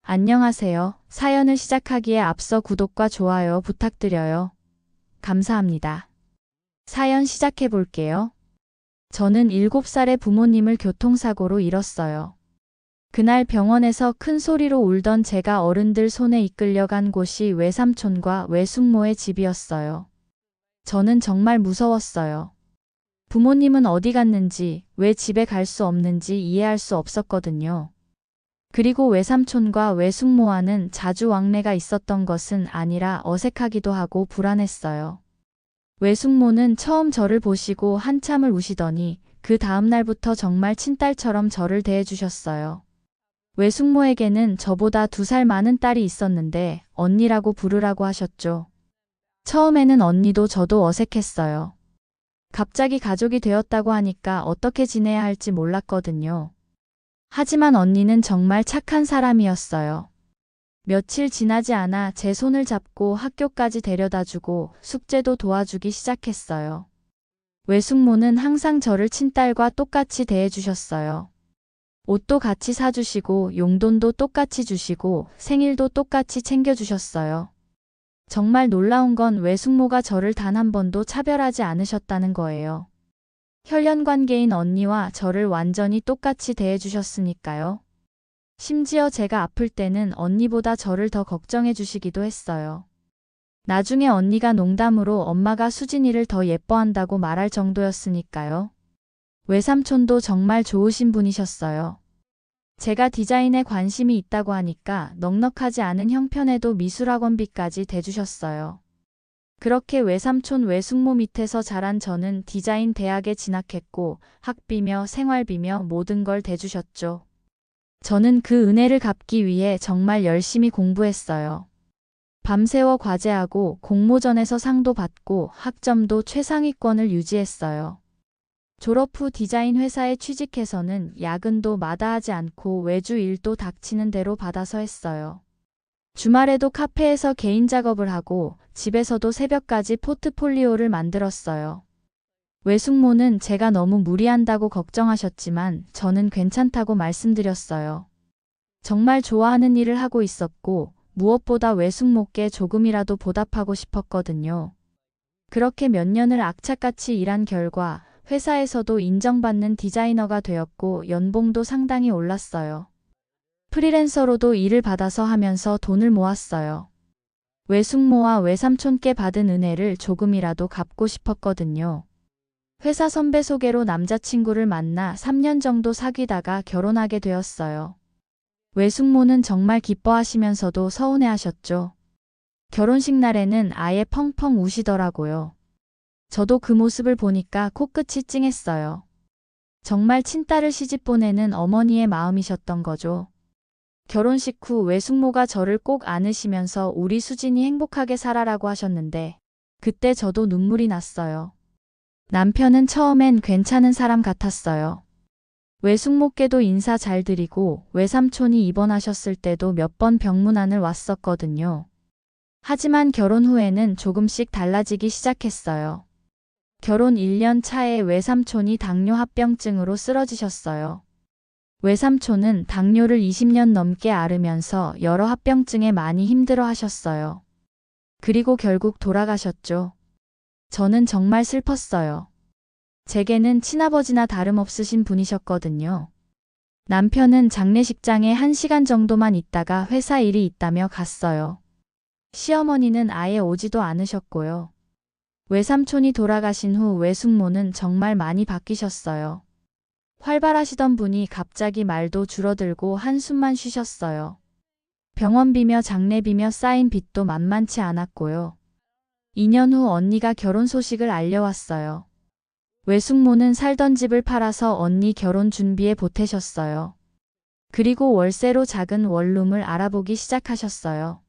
안녕하세요. 사연을 시작하기에 앞서 구독과 좋아요 부탁드려요. 감사합니다. 사연 시작해 볼게요. 저는 7살의 부모님을 교통사고로 잃었어요. 그날 병원에서 큰 소리로 울던 제가 어른들 손에 이끌려간 곳이 외삼촌과 외숙모의 집이었어요. 저는 정말 무서웠어요. 부모님은 어디 갔는지, 왜 집에 갈 수 없는지 이해할 수 없었거든요. 그리고 외삼촌과 외숙모와는 자주 왕래가 있었던 것은 아니라 어색하기도 하고 불안했어요. 외숙모는 처음 저를 보시고 한참을 우시더니 그 다음 날부터 정말 친딸처럼 저를 대해주셨어요. 외숙모에게는 저보다 2살 많은 딸이 있었는데 언니라고 부르라고 하셨죠. 처음에는 언니도 저도 어색했어요. 갑자기 가족이 되었다고 하니까 어떻게 지내야 할지 몰랐거든요. 하지만 언니는 정말 착한 사람이었어요. 며칠 지나지 않아 제 손을 잡고 학교까지 데려다주고 숙제도 도와주기 시작했어요. 외숙모는 항상 저를 친딸과 똑같이 대해주셨어요. 옷도 같이 사주시고 용돈도 똑같이 주시고 생일도 똑같이 챙겨주셨어요. 정말 놀라운 건 외숙모가 저를 단 한 번도 차별하지 않으셨다는 거예요. 혈연관계인 언니와 저를 완전히 똑같이 대해주셨으니까요. 심지어 제가 아플 때는 언니보다 저를 더 걱정해 주시기도 했어요. 나중에 언니가 농담으로 엄마가 수진이를 더 예뻐한다고 말할 정도였으니까요. 외삼촌도 정말 좋으신 분이셨어요. 제가 디자인에 관심이 있다고 하니까 넉넉하지 않은 형편에도 미술학원비까지 대주셨어요. 그렇게 외삼촌 외숙모 밑에서 자란 저는 디자인 대학에 진학했고 학비며 생활비며 모든 걸 대주셨죠. 저는 그 은혜를 갚기 위해 정말 열심히 공부했어요. 밤새워 과제하고 공모전에서 상도 받고 학점도 최상위권을 유지했어요. 졸업 후 디자인 회사에 취직해서는 야근도 마다하지 않고 외주 일도 닥치는 대로 받아서 했어요. 주말에도 카페에서 개인 작업을 하고 집에서도 새벽까지 포트폴리오를 만들었어요. 외숙모는 제가 너무 무리한다고 걱정하셨지만 저는 괜찮다고 말씀드렸어요. 정말 좋아하는 일을 하고 있었고 무엇보다 외숙모께 조금이라도 보답하고 싶었거든요. 그렇게 몇 년을 악착같이 일한 결과 회사에서도 인정받는 디자이너가 되었고 연봉도 상당히 올랐어요. 프리랜서로도 일을 받아서 하면서 돈을 모았어요. 외숙모와 외삼촌께 받은 은혜를 조금이라도 갚고 싶었거든요. 회사 선배 소개로 남자친구를 만나 3년 정도 사귀다가 결혼하게 되었어요. 외숙모는 정말 기뻐하시면서도 서운해하셨죠. 결혼식 날에는 아예 펑펑 우시더라고요. 저도 그 모습을 보니까 코끝이 찡했어요. 정말 친딸을 시집 보내는 어머니의 마음이셨던 거죠. 결혼식 후 외숙모가 저를 꼭 안으시면서 우리 수진이 행복하게 살아라고 하셨는데 그때 저도 눈물이 났어요. 남편은 처음엔 괜찮은 사람 같았어요. 외숙모께도 인사 잘 드리고 외삼촌이 입원하셨을 때도 몇 번 병문안을 왔었거든요. 하지만 결혼 후에는 조금씩 달라지기 시작했어요. 결혼 1년 차에 외삼촌이 당뇨 합병증으로 쓰러지셨어요. 외삼촌은 당뇨를 20년 넘게 앓으면서 여러 합병증에 많이 힘들어 하셨어요. 그리고 결국 돌아가셨죠. 저는 정말 슬펐어요. 제게는 친아버지나 다름없으신 분이셨거든요. 남편은 장례식장에 1시간 정도만 있다가 회사 일이 있다며 갔어요. 시어머니는 아예 오지도 않으셨고요. 외삼촌이 돌아가신 후 외숙모는 정말 많이 바뀌셨어요. 활발하시던 분이 갑자기 말도 줄어들고 한숨만 쉬셨어요. 병원비며 장례비며 쌓인 빚도 만만치 않았고요. 2년 후 언니가 결혼 소식을 알려왔어요. 외숙모는 살던 집을 팔아서 언니 결혼 준비에 보태셨어요. 그리고 월세로 작은 원룸을 알아보기 시작하셨어요.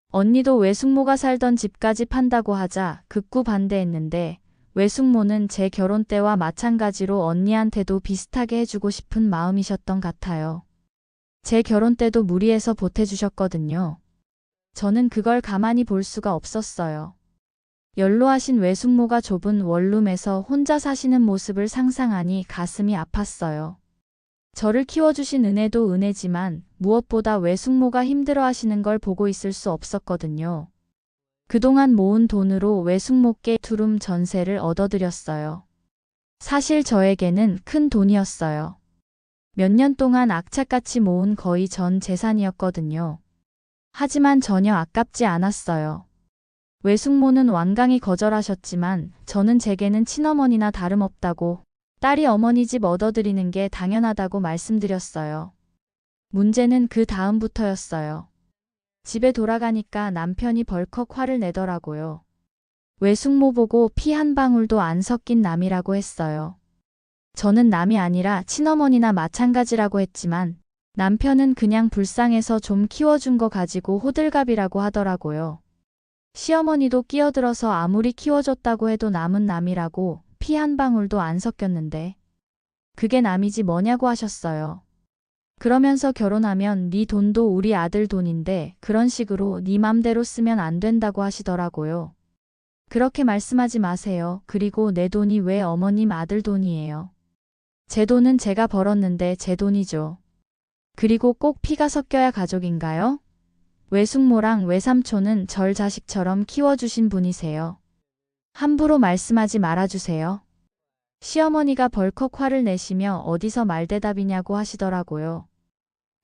언니도 외숙모가 살던 집까지 판다고 하자 극구 반대했는데 외숙모는 제 결혼 때와 마찬가지로 언니한테도 비슷하게 해주고 싶은 마음이셨던 같아요. 제 결혼 때도 무리해서 보태주셨거든요. 저는 그걸 가만히 볼 수가 없었어요. 연로하신 외숙모가 좁은 원룸에서 혼자 사시는 모습을 상상하니 가슴이 아팠어요. 저를 키워주신 은혜도 은혜지만 무엇보다 외숙모가 힘들어하시는 걸 보고 있을 수 없었거든요. 그동안 모은 돈으로 외숙모께 두룸 전세를 얻어드렸어요. 사실 저에게는 큰 돈이었어요. 몇 년 동안 악착같이 모은 거의 전 재산이었거든요. 하지만 전혀 아깝지 않았어요. 외숙모는 완강히 거절하셨지만 저는 제게는 친어머니나 다름없다고 딸이 어머니 집 얻어들이는 게 당연하다고 말씀드렸어요. 문제는 그 다음부터였어요. 집에 돌아가니까 남편이 벌컥 화를 내더라고요. 외숙모 보고 피 한 방울도 안 섞인 남이라고 했어요. 저는 남이 아니라 친어머니나 마찬가지라고 했지만 남편은 그냥 불쌍해서 좀 키워준 거 가지고 호들갑이라고 하더라고요. 시어머니도 끼어들어서 아무리 키워줬다고 해도 남은 남이라고 피 한 방울도 안 섞였는데 그게 남이지 뭐냐고 하셨어요. 그러면서 결혼하면 네 돈도 우리 아들 돈인데 그런 식으로 네 맘대로 쓰면 안 된다고 하시더라고요. 그렇게 말씀하지 마세요. 그리고 내 돈이 왜 어머님 아들 돈이에요. 제 돈은 제가 벌었는데 제 돈이죠. 그리고 꼭 피가 섞여야 가족인가요? 외숙모랑 외삼촌은 절 자식처럼 키워주신 분이세요. 함부로 말씀하지 말아주세요. 시어머니가 벌컥 화를 내시며 어디서 말대답이냐고 하시더라고요.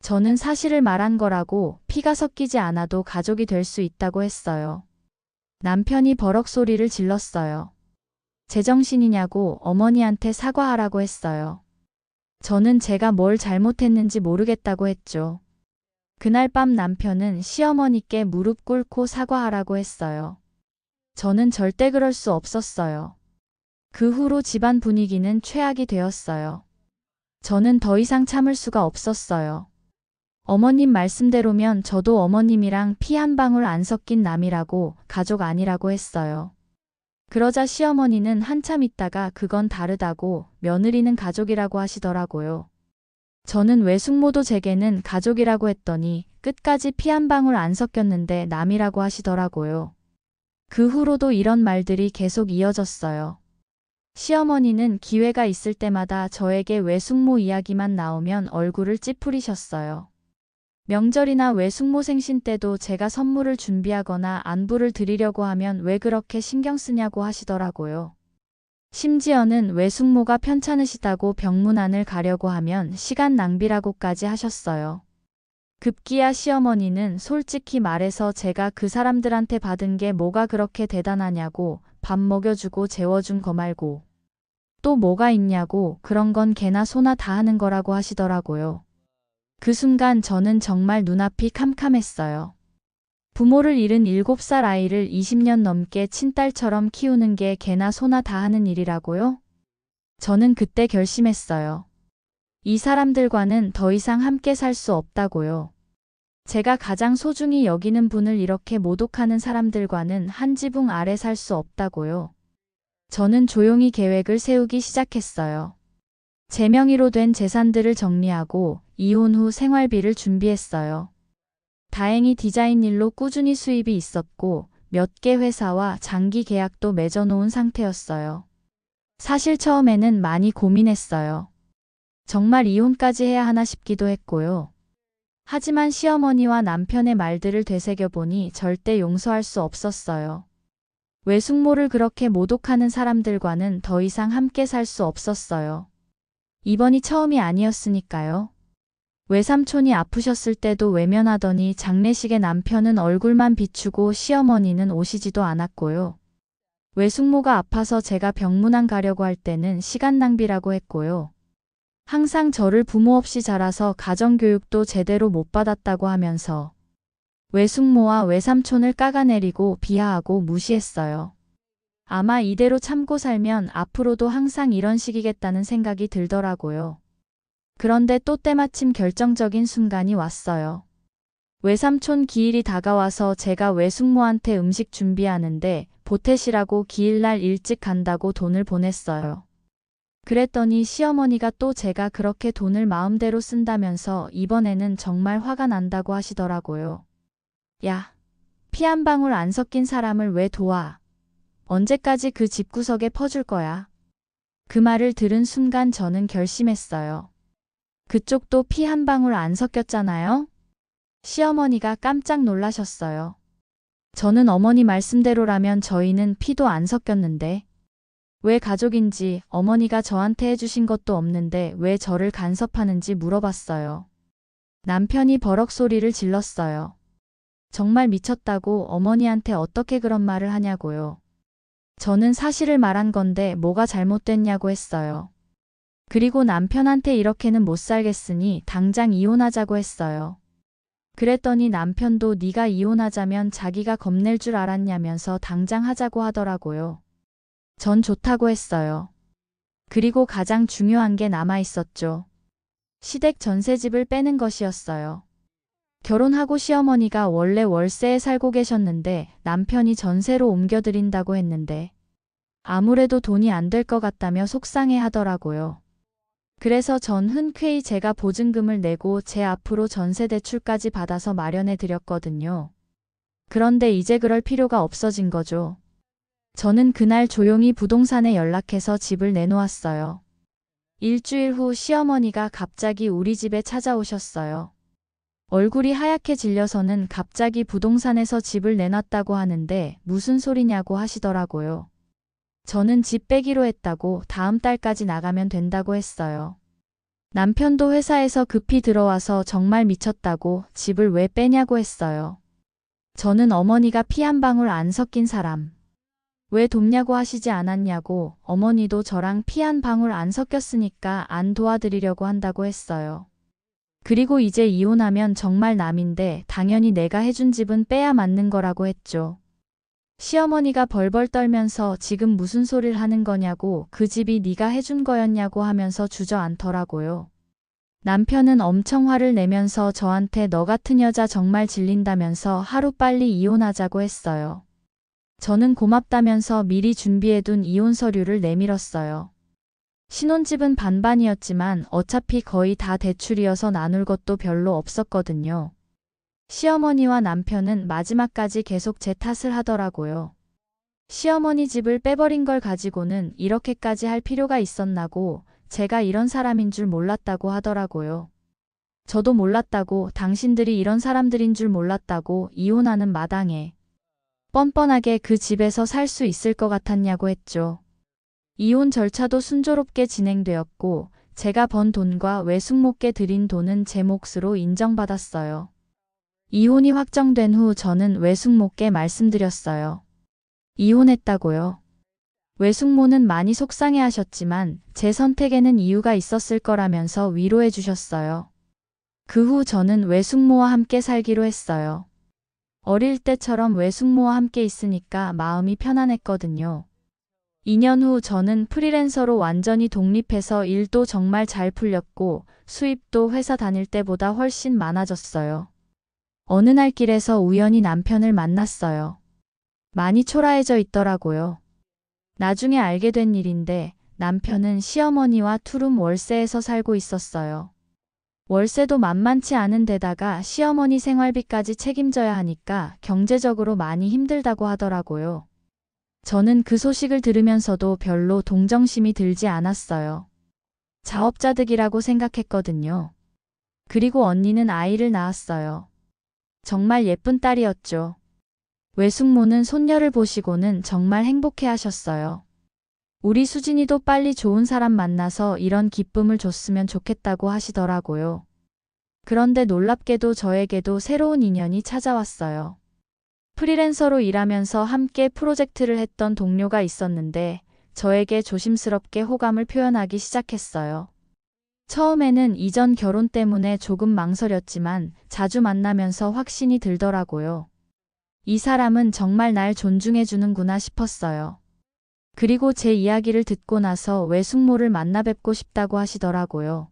저는 사실을 말한 거라고 피가 섞이지 않아도 가족이 될 수 있다고 했어요. 남편이 버럭 소리를 질렀어요. 제정신이냐고 어머니한테 사과하라고 했어요. 저는 제가 뭘 잘못했는지 모르겠다고 했죠. 그날 밤 남편은 시어머니께 무릎 꿇고 사과하라고 했어요. 저는 절대 그럴 수 없었어요. 그 후로 집안 분위기는 최악이 되었어요. 저는 더 이상 참을 수가 없었어요. 어머님 말씀대로면 저도 어머님이랑 피 한 방울 안 섞인 남이라고 가족 아니라고 했어요. 그러자 시어머니는 한참 있다가 그건 다르다고 며느리는 가족이라고 하시더라고요. 저는 외숙모도 제게는 가족이라고 했더니 끝까지 피 한 방울 안 섞였는데 남이라고 하시더라고요. 그 후로도 이런 말들이 계속 이어졌어요. 시어머니는 기회가 있을 때마다 저에게 외숙모 이야기만 나오면 얼굴을 찌푸리셨어요. 명절이나 외숙모 생신 때도 제가 선물을 준비하거나 안부를 드리려고 하면 왜 그렇게 신경 쓰냐고 하시더라고요. 심지어는 외숙모가 편찮으시다고 병문안을 가려고 하면 시간 낭비라고까지 하셨어요. 급기야 시어머니는 솔직히 말해서 제가 그 사람들한테 받은 게 뭐가 그렇게 대단하냐고 밥 먹여주고 재워준 거 말고 또 뭐가 있냐고 그런 건 개나 소나 다 하는 거라고 하시더라고요. 그 순간 저는 정말 눈앞이 캄캄했어요. 부모를 잃은 7살 아이를 20년 넘게 친딸처럼 키우는 게 개나 소나 다 하는 일이라고요? 저는 그때 결심했어요. 이 사람들과는 더 이상 함께 살 수 없다고요. 제가 가장 소중히 여기는 분을 이렇게 모독하는 사람들과는 한 지붕 아래 살 수 없다고요. 저는 조용히 계획을 세우기 시작했어요. 제 명의로 된 재산들을 정리하고 이혼 후 생활비를 준비했어요. 다행히 디자인 일로 꾸준히 수입이 있었고 몇 개 회사와 장기 계약도 맺어놓은 상태였어요. 사실 처음에는 많이 고민했어요. 정말 이혼까지 해야 하나 싶기도 했고요. 하지만 시어머니와 남편의 말들을 되새겨보니 절대 용서할 수 없었어요. 외숙모를 그렇게 모독하는 사람들과는 더 이상 함께 살 수 없었어요. 이번이 처음이 아니었으니까요. 외삼촌이 아프셨을 때도 외면하더니 장례식에 남편은 얼굴만 비추고 시어머니는 오시지도 않았고요. 외숙모가 아파서 제가 병문안 가려고 할 때는 시간 낭비라고 했고요. 항상 저를 부모 없이 자라서 가정교육도 제대로 못 받았다고 하면서 외숙모와 외삼촌을 깎아내리고 비하하고 무시했어요. 아마 이대로 참고 살면 앞으로도 항상 이런 식이겠다는 생각이 들더라고요. 그런데 또 때마침 결정적인 순간이 왔어요. 외삼촌 기일이 다가와서 제가 외숙모한테 음식 준비하는데 보태시라고 기일날 일찍 간다고 돈을 보냈어요. 그랬더니 시어머니가 또 제가 그렇게 돈을 마음대로 쓴다면서 이번에는 정말 화가 난다고 하시더라고요. 야, 피 한 방울 안 섞인 사람을 왜 도와? 언제까지 그 집구석에 퍼줄 거야? 그 말을 들은 순간 저는 결심했어요. 그쪽도 피 한 방울 안 섞였잖아요? 시어머니가 깜짝 놀라셨어요. 저는 어머니 말씀대로라면 저희는 피도 안 섞였는데 왜 가족인지 어머니가 저한테 해주신 것도 없는데 왜 저를 간섭하는지 물어봤어요. 남편이 버럭 소리를 질렀어요. 정말 미쳤다고 어머니한테 어떻게 그런 말을 하냐고요. 저는 사실을 말한 건데 뭐가 잘못됐냐고 했어요. 그리고 남편한테 이렇게는 못 살겠으니 당장 이혼하자고 했어요. 그랬더니 남편도 네가 이혼하자면 자기가 겁낼 줄 알았냐면서 당장 하자고 하더라고요. 전 좋다고 했어요. 그리고 가장 중요한 게 남아 있었죠. 시댁 전셋집을 빼는 것이었어요. 결혼하고 시어머니가 원래 월세에 살고 계셨는데 남편이 전세로 옮겨드린다고 했는데 아무래도 돈이 안 될 것 같다며 속상해 하더라고요. 그래서 전 흔쾌히 제가 보증금을 내고 제 앞으로 전세 대출까지 받아서 마련해 드렸거든요. 그런데 이제 그럴 필요가 없어진 거죠. 저는 그날 조용히 부동산에 연락해서 집을 내놓았어요. 일주일 후 시어머니가 갑자기 우리 집에 찾아오셨어요. 얼굴이 하얗게 질려서는 갑자기 부동산에서 집을 내놨다고 하는데 무슨 소리냐고 하시더라고요. 저는 집 빼기로 했다고 다음 달까지 나가면 된다고 했어요. 남편도 회사에서 급히 들어와서 정말 미쳤다고 집을 왜 빼냐고 했어요. 저는 어머니가 피 한 방울 안 섞인 사람. 왜 돕냐고 하시지 않았냐고 어머니도 저랑 피 한 방울 안 섞였으니까 안 도와드리려고 한다고 했어요. 그리고 이제 이혼하면 정말 남인데 당연히 내가 해준 집은 빼야 맞는 거라고 했죠. 시어머니가 벌벌 떨면서 지금 무슨 소리를 하는 거냐고 그 집이 네가 해준 거였냐고 하면서 주저앉더라고요. 남편은 엄청 화를 내면서 저한테 너 같은 여자 정말 질린다면서 하루빨리 이혼하자고 했어요. 저는 고맙다면서 미리 준비해둔 이혼 서류를 내밀었어요. 신혼집은 반반이었지만 어차피 거의 다 대출이어서 나눌 것도 별로 없었거든요. 시어머니와 남편은 마지막까지 계속 제 탓을 하더라고요. 시어머니 집을 빼버린 걸 가지고는 이렇게까지 할 필요가 있었나고 제가 이런 사람인 줄 몰랐다고 하더라고요. 저도 몰랐다고 당신들이 이런 사람들인 줄 몰랐다고 이혼하는 마당에 뻔뻔하게 그 집에서 살 수 있을 것 같았냐고 했죠. 이혼 절차도 순조롭게 진행되었고 제가 번 돈과 외숙모께 드린 돈은 제 몫으로 인정받았어요. 이혼이 확정된 후 저는 외숙모께 말씀드렸어요. 이혼했다고요. 외숙모는 많이 속상해하셨지만 제 선택에는 이유가 있었을 거라면서 위로해 주셨어요. 그 후 저는 외숙모와 함께 살기로 했어요. 어릴 때처럼 외숙모와 함께 있으니까 마음이 편안했거든요. 2년 후 저는 프리랜서로 완전히 독립해서 일도 정말 잘 풀렸고 수입도 회사 다닐 때보다 훨씬 많아졌어요. 어느 날 길에서 우연히 남편을 만났어요. 많이 초라해져 있더라고요. 나중에 알게 된 일인데 남편은 시어머니와 투룸 월세에서 살고 있었어요. 월세도 만만치 않은 데다가 시어머니 생활비까지 책임져야 하니까 경제적으로 많이 힘들다고 하더라고요. 저는 그 소식을 들으면서도 별로 동정심이 들지 않았어요. 자업자득이라고 생각했거든요. 그리고 언니는 아이를 낳았어요. 정말 예쁜 딸이었죠. 외숙모는 손녀를 보시고는 정말 행복해 하셨어요. 우리 수진이도 빨리 좋은 사람 만나서 이런 기쁨을 줬으면 좋겠다고 하시더라고요. 그런데 놀랍게도 저에게도 새로운 인연이 찾아왔어요. 프리랜서로 일하면서 함께 프로젝트를 했던 동료가 있었는데 저에게 조심스럽게 호감을 표현하기 시작했어요. 처음에는 이전 결혼 때문에 조금 망설였지만 자주 만나면서 확신이 들더라고요. 이 사람은 정말 날 존중해 주는구나 싶었어요. 그리고 제 이야기를 듣고 나서 외숙모를 만나 뵙고 싶다고 하시더라고요.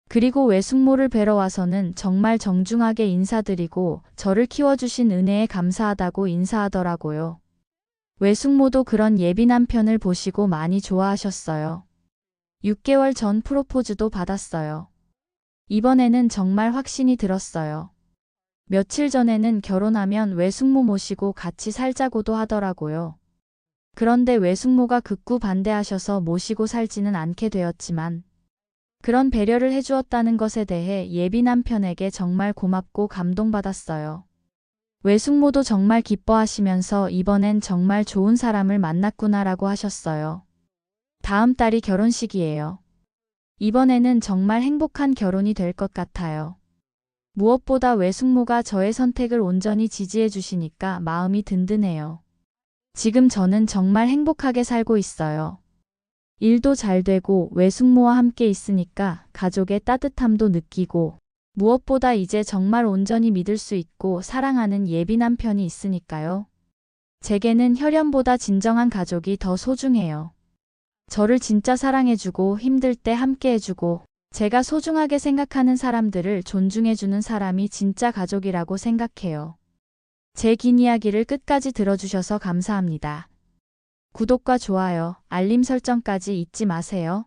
그리고 외숙모를 뵈러 와서는 정말 정중하게 인사드리고 저를 키워주신 은혜에 감사하다고 인사하더라고요. 외숙모도 그런 예비 남편을 보시고 많이 좋아하셨어요. 6개월 전 프로포즈도 받았어요. 이번에는 정말 확신이 들었어요. 며칠 전에는 결혼하면 외숙모 모시고 같이 살자고도 하더라고요. 그런데 외숙모가 극구 반대하셔서 모시고 살지는 않게 되었지만 그런 배려를 해주었다는 것에 대해 예비 남편에게 정말 고맙고 감동받았어요. 외숙모도 정말 기뻐하시면서 이번엔 정말 좋은 사람을 만났구나라고 하셨어요. 다음 달이 결혼식이에요. 이번에는 정말 행복한 결혼이 될 것 같아요. 무엇보다 외숙모가 저의 선택을 온전히 지지해 주시니까 마음이 든든해요. 지금 저는 정말 행복하게 살고 있어요. 일도 잘 되고 외숙모와 함께 있으니까 가족의 따뜻함도 느끼고 무엇보다 이제 정말 온전히 믿을 수 있고 사랑하는 예비 남편이 있으니까요. 제게는 혈연보다 진정한 가족이 더 소중해요. 저를 진짜 사랑해주고 힘들 때 함께해주고 제가 소중하게 생각하는 사람들을 존중해주는 사람이 진짜 가족이라고 생각해요. 제 긴 이야기를 끝까지 들어주셔서 감사합니다. 구독과 좋아요, 알림 설정까지 잊지 마세요.